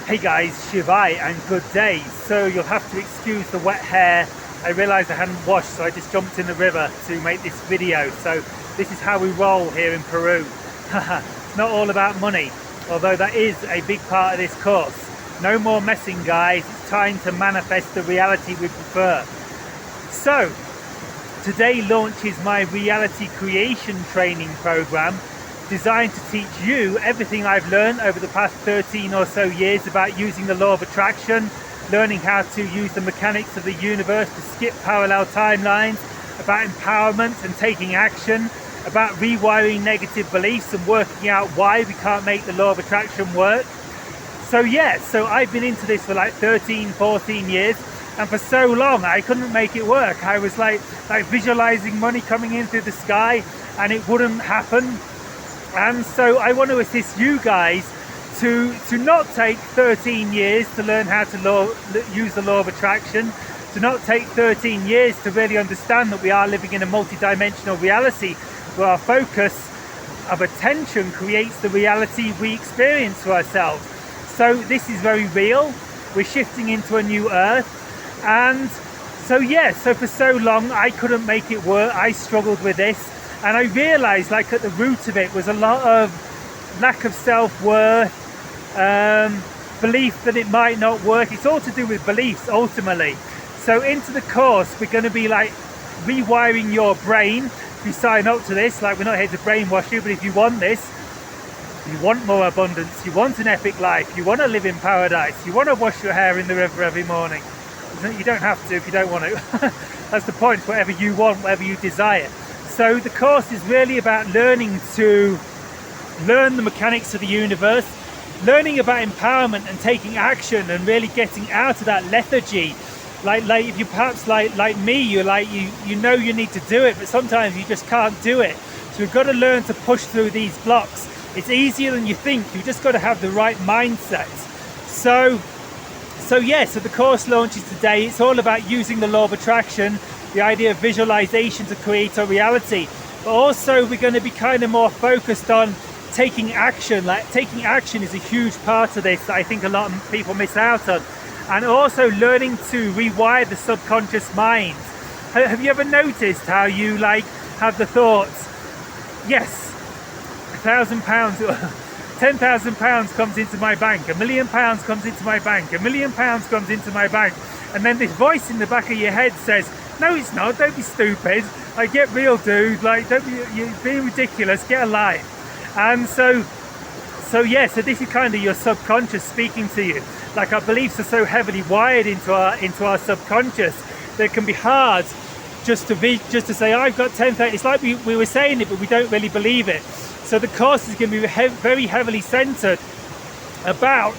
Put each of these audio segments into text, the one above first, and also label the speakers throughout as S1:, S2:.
S1: Hey guys, Shivai and good day. So you'll have to excuse the wet hair. I realised I hadn't washed, so I just jumped in the river to make this video. So this is how we roll here in Peru. It's not all about money, although that is a big part of this course. No more messing, guys. It's time to manifest the reality we prefer. So today launches my reality creation training program, designed to teach you everything I've learned over the past 13 or so years about using the law of attraction, learning how to use the mechanics of the universe to skip parallel timelines, about empowerment and taking action, about rewiring negative beliefs and working out why we can't make the law of attraction work. So I've been into this for like 13, 14 years, and for so long I couldn't make it work. I was like visualizing money coming in through the sky and it wouldn't happen. And so I want to assist you guys to not take 13 years to learn how to use the law of attraction, to not take 13 years to really understand that we are living in a multi-dimensional reality where our focus of attention creates the reality we experience for ourselves. So this is very real. We're shifting into a new earth. And so for so long I couldn't make it work. I struggled with this. And I realized like at the root of it was a lot of lack of self-worth, belief that it might not work. It's all to do with beliefs ultimately. So into the course, we're going to be like rewiring your brain. If you sign up to this, like we're not here to brainwash you, but if you want this, you want more abundance, you want an epic life, you want to live in paradise, you want to wash your hair in the river every morning. You don't have to if you don't want to. That's the point, whatever you want, whatever you desire. So the course is really about learning to learn the mechanics of the universe, learning about empowerment and taking action and really getting out of that lethargy. Like if you perhaps like me, you know you need to do it, but sometimes you just can't do it. So we've got to learn to push through these blocks. It's easier than you think. You've just got to have the right mindset. So the course launches today. It's all about using the law of attraction, the idea of visualization to create a reality. But also we're going to be kind of more focused on taking action. Like taking action is a huge part of this that I think a lot of people miss out on. And also learning to rewire the subconscious mind. Have you ever noticed how you have the thoughts, yes, £1,000, £10,000 comes into my bank, £1 million comes into my bank, £1 million comes into my bank, and then this voice in the back of your head says, no it's not, don't be stupid, like get real dude, like don't be, you're being ridiculous, get a life. And so this is kind of your subconscious speaking to you. Like our beliefs are so heavily wired into our subconscious that it can be hard just to say I've got 10,000. It's like we were saying it, but we don't really believe it. So the course is going to be very heavily centered about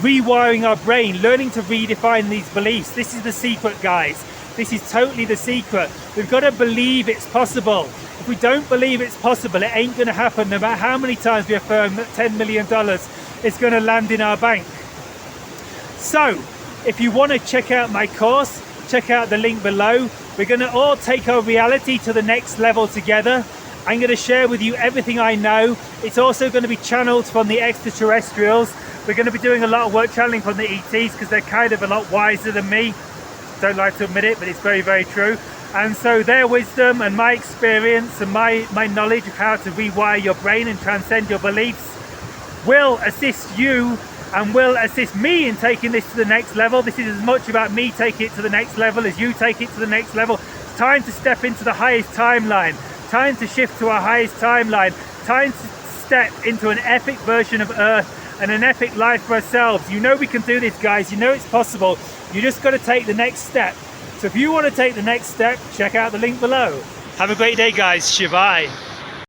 S1: rewiring our brain, learning to redefine these beliefs. This is the secret, guys. This is totally the secret. We've got to believe it's possible. If we don't believe it's possible, it ain't going to happen, no matter how many times we affirm that $10 million is going to land in our bank. So if you want to check out my course, check out the link below. We're going to all take our reality to the next level together. I'm going to share with you everything I know. It's also going to be channeled from the extraterrestrials. We're going to be doing a lot of work channeling from the ETs because they're kind of a lot wiser than me. Don't like to admit it, but it's very, very true. And so their wisdom and my experience and my knowledge of how to rewire your brain and transcend your beliefs will assist you and will assist me in taking this to the next level. This is as much about me taking it to the next level as you take it to the next level. It's time to step into the highest timeline. Time to shift to our highest timeline. Time to step into an epic version of Earth and an epic life for ourselves. You know we can do this, guys. You know it's possible. You just got to take the next step. So if you want to take the next step, check out the link below. Have a great day, guys. Shivai.